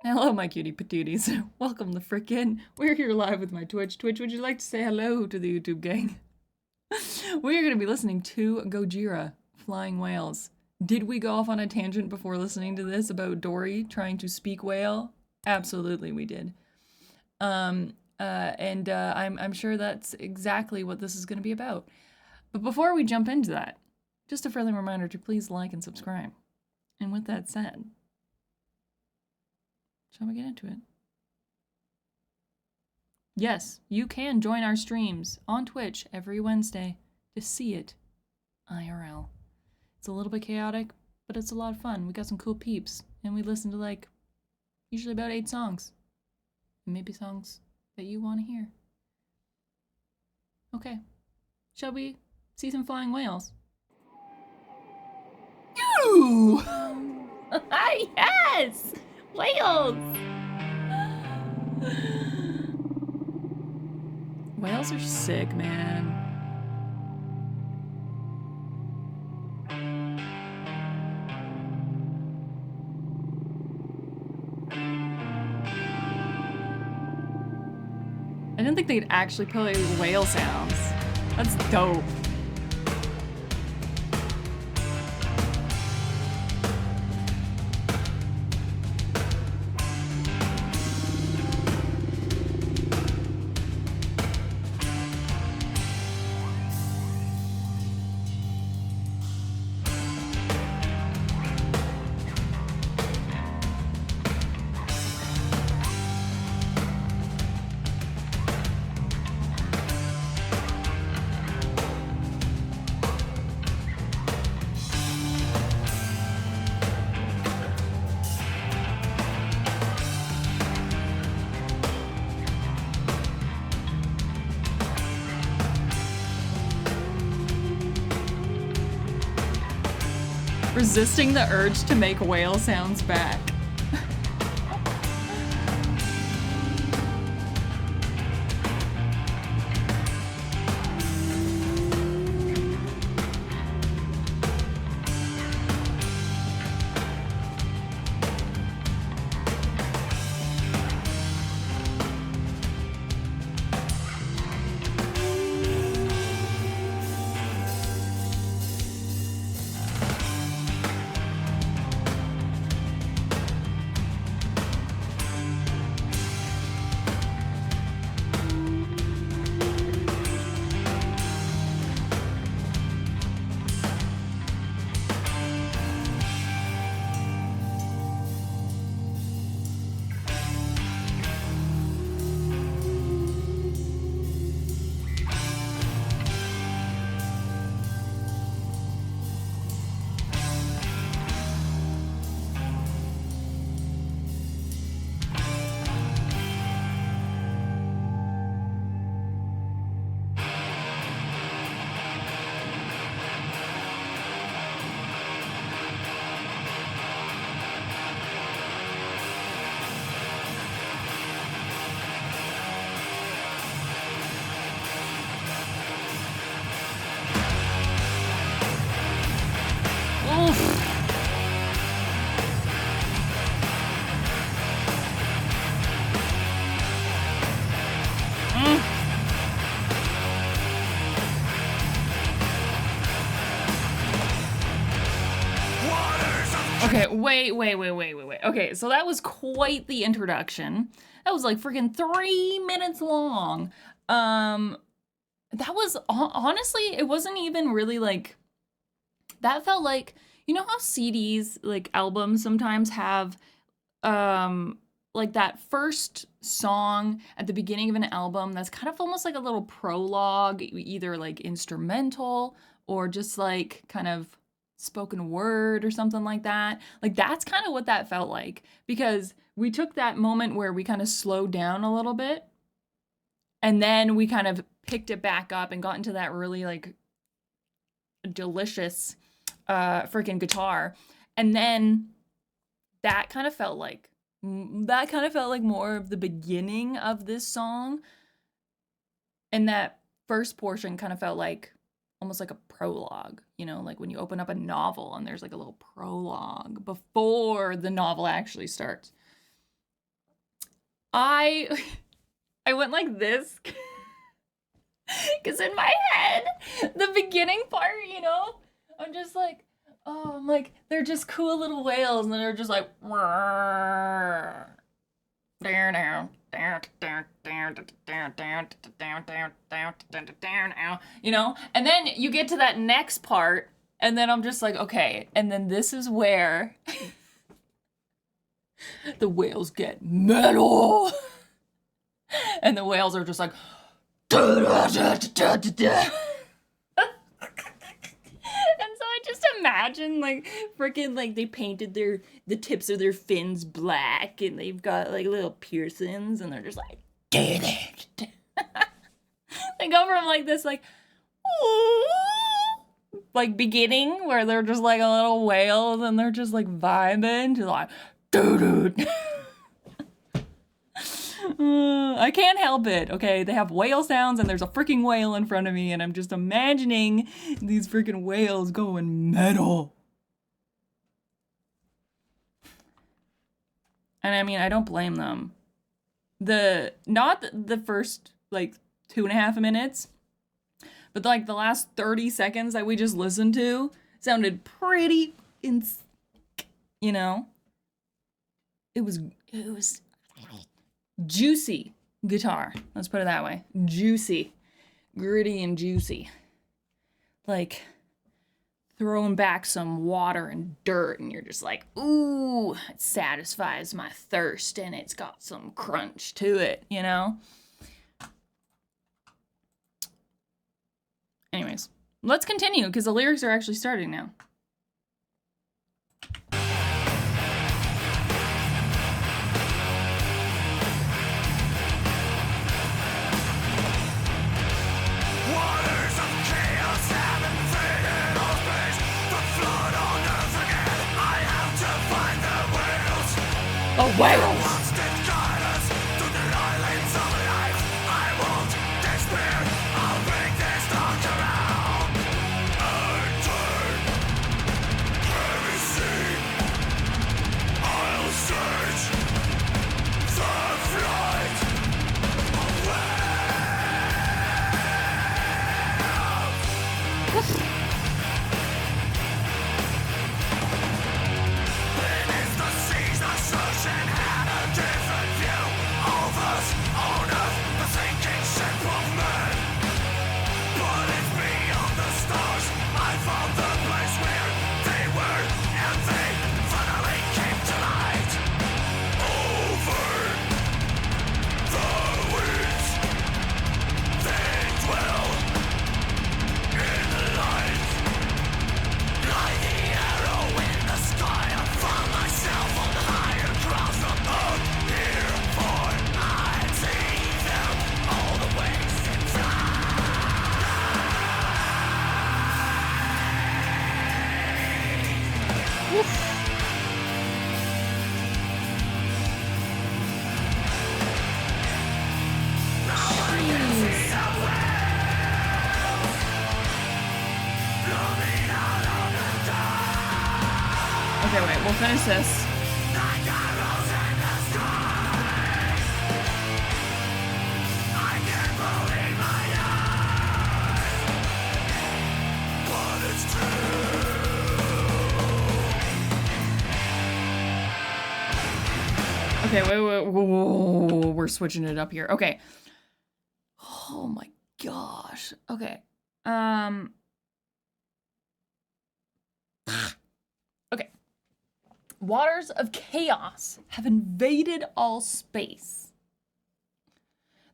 Hello, my cutie patooties. Welcome to frickin'. We're here live with my Twitch. Twitch, would you like to say hello to the YouTube gang? We are going to be listening to Gojira, Flying Whales. Did we go off on a tangent before listening to this about Dory trying to speak whale? Absolutely, we did. I'm sure that's exactly what this is going to be about. But before we jump into that, just a friendly reminder to please like and subscribe. And with that said, shall we get into it? Yes, you can join our streams on Twitch every Wednesday to see it IRL. It's a little bit chaotic, but it's a lot of fun. We got some cool peeps, and we listen to usually about 8 songs. Maybe songs that you want to hear. Okay, shall we see some flying whales? Ooh! Yes! Whales! Whales are sick, man. I didn't think they'd actually play whale sounds. That's dope. Resisting the urge to make whale sounds back. Okay, wait. Okay, so that was quite the introduction. That was like freaking 3 minutes long. That was honestly, it wasn't even really that felt like, you know how CDs, like albums sometimes have that first song at the beginning of an album that's kind of almost like a little prologue, either like instrumental or just like kind of spoken word or something like that. Like that's kind of what that felt like, because we took that moment where we kind of slowed down a little bit and then we kind of picked it back up and got into that really like delicious freaking guitar, and then that kind of felt like more of the beginning of this song, and that first portion kind of felt like almost like a prologue, you know, like when you open up a novel and there's like a little prologue before the novel actually starts. I I went like this because in my head, the beginning part, you know, I'm just like, oh, I'm like, they're just cool little whales, and they're just like, you know, and then you get to that next part, and then I'm just like, okay, and then this is where the whales get metal, and the whales are just like, and so I just imagine like freaking like they painted the tips of their fins black and they've got like little piercings and they're just like they go from like this like beginning where they're just like a little whale and they're just like vibing to like doo-doo. I can't help it, okay? They have whale sounds and there's a freaking whale in front of me and I'm just imagining these freaking whales going metal. And I mean, I don't blame them. Not the first like 2.5 minutes, but like the last 30 seconds that we just listened to sounded pretty you know? It was juicy guitar. Let's put it that way. Juicy. Gritty and juicy. Like throwing back some water and dirt and you're just like, ooh, it satisfies my thirst and it's got some crunch to it, you know? Anyways, let's continue because the lyrics are actually starting now. The whales! Okay, wait, we'll finish this. Okay, wait, whoa, we're switching it up here. Okay. Oh my gosh. Okay. Okay. Waters of chaos have invaded all space.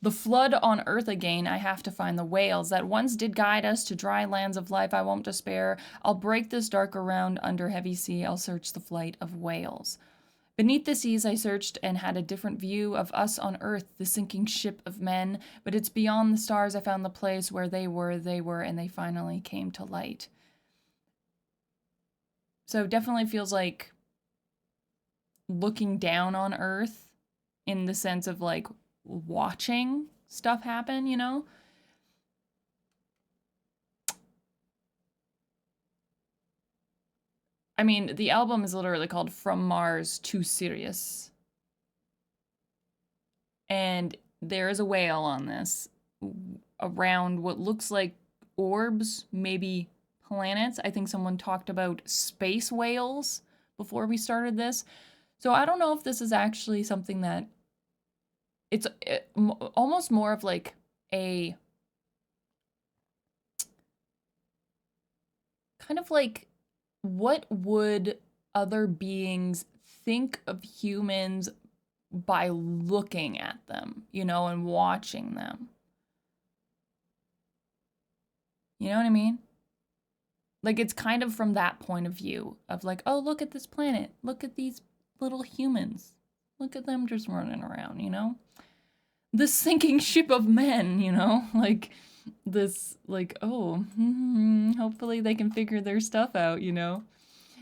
The flood on Earth again, I have to find the whales that once did guide us to dry lands of life. I won't despair. I'll break this dark around under heavy sea. I'll search the flight of whales. Beneath the seas I searched and had a different view of us on Earth, the sinking ship of men. But it's beyond the stars I found the place where they were, and they finally came to light. So it definitely feels like looking down on Earth in the sense of like watching stuff happen, you know? I mean, the album is literally called From Mars to Sirius. And there is a whale on this around what looks like orbs, maybe planets. I think someone talked about space whales before we started this. So I don't know if this is actually something that it's almost more of like a kind of like, what would other beings think of humans by looking at them, and watching them? You know what I mean? Like, it's kind of from that point of view of like, oh, look at this planet. Look at these little humans. Look at them just running around, The sinking ship of men, Like, this, like, oh, hopefully they can figure their stuff out,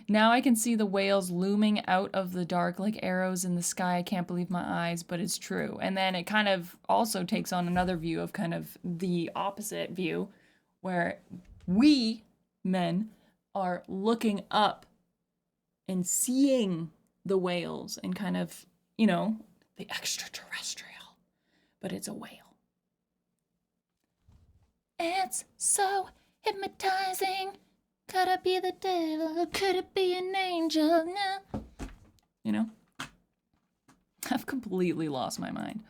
Now I can see the whales looming out of the dark like arrows in the sky. I can't believe my eyes, but it's true. And then it kind of also takes on another view of kind of the opposite view, where we men are looking up and seeing the whales and kind of, the extraterrestrial, but it's a whale. It's so hypnotizing. Could it be the devil? Could it be an angel? No. I've completely lost my mind.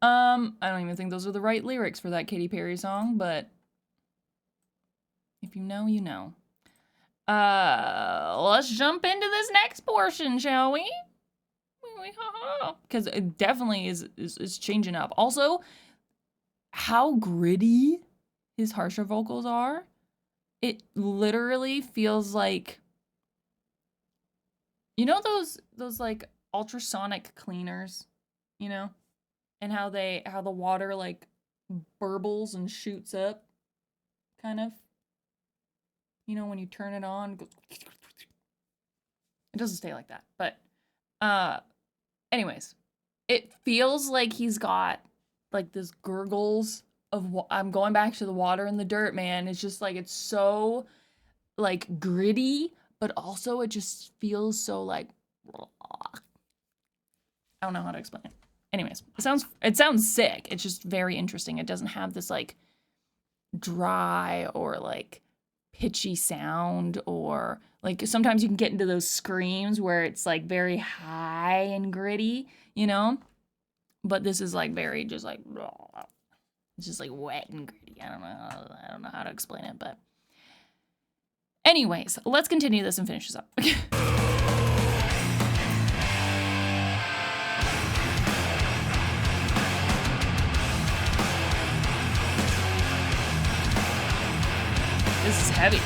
I don't even think those are the right lyrics for that Katy Perry song, but if you know, you know. Let's jump into this next portion, shall we? Because it definitely is changing up. Also, how gritty his harsher vocals are. It literally feels like, those like ultrasonic cleaners, and how the water like burbles and shoots up, kind of. When you turn it on, it goes. It doesn't stay like that, but anyways, it feels like he's got like this gurgles of I'm going back to the water and the dirt, man. It's just like, it's so like gritty, but also it just feels so like, I don't know how to explain it. Anyways, it sounds sick. It's just very interesting. It doesn't have this like dry or like pitchy sound, or like sometimes you can get into those screams where it's like very high and gritty, but this is like very just like, it's just like wet and gritty. I don't know how to explain it, but anyways, let's continue this and finish this up. This is heavy.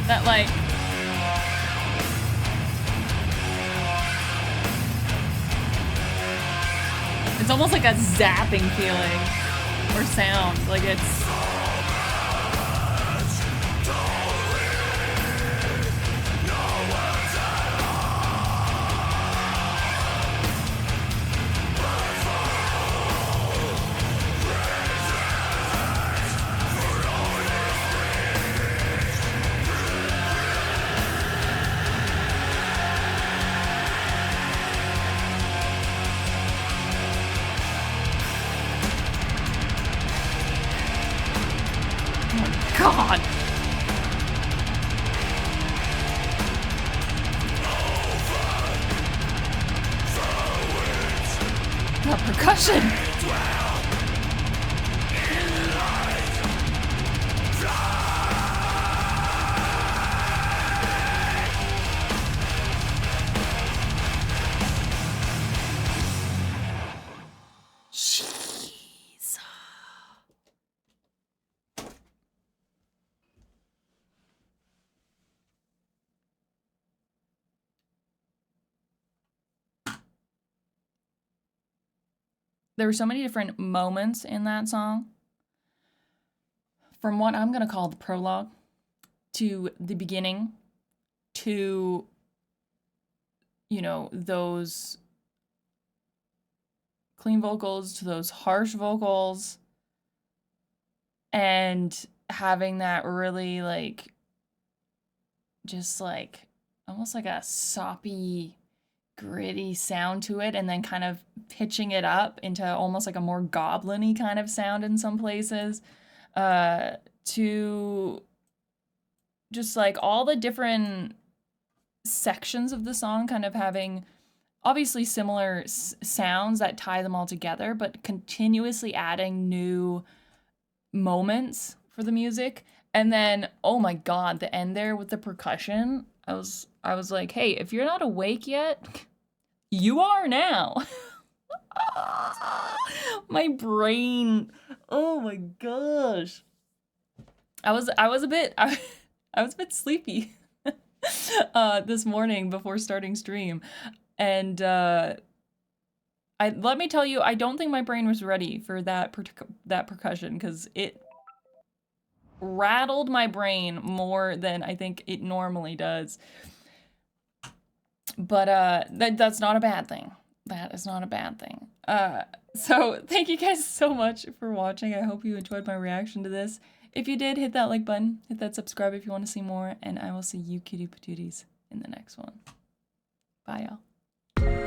That like, it's almost like a zapping feeling or sound. Like it's god! That percussion! Jeez. There were so many different moments in that song. From what I'm going to call the prologue to the beginning to, you know, those clean vocals to those harsh vocals and having that really like just like almost like a soppy gritty sound to it, and then kind of pitching it up into almost like a more goblin-y kind of sound in some places, to just like all the different sections of the song kind of having obviously similar sounds that tie them all together, but continuously adding new moments for the music. And then, oh my god, the end there with the percussion, I was like, hey, if you're not awake yet, you are now. My brain, oh my gosh. I was a bit sleepy this morning before starting stream. And let me tell you, I don't think my brain was ready for that percussion, because it rattled my brain more than I think it normally does. But that's not a bad thing. That is not a bad thing. So thank you guys so much for watching. I hope you enjoyed my reaction to this. If you did, hit that like button, hit that subscribe if you want to see more, and I will see you cutie patooties in the next one. Bye, y'all.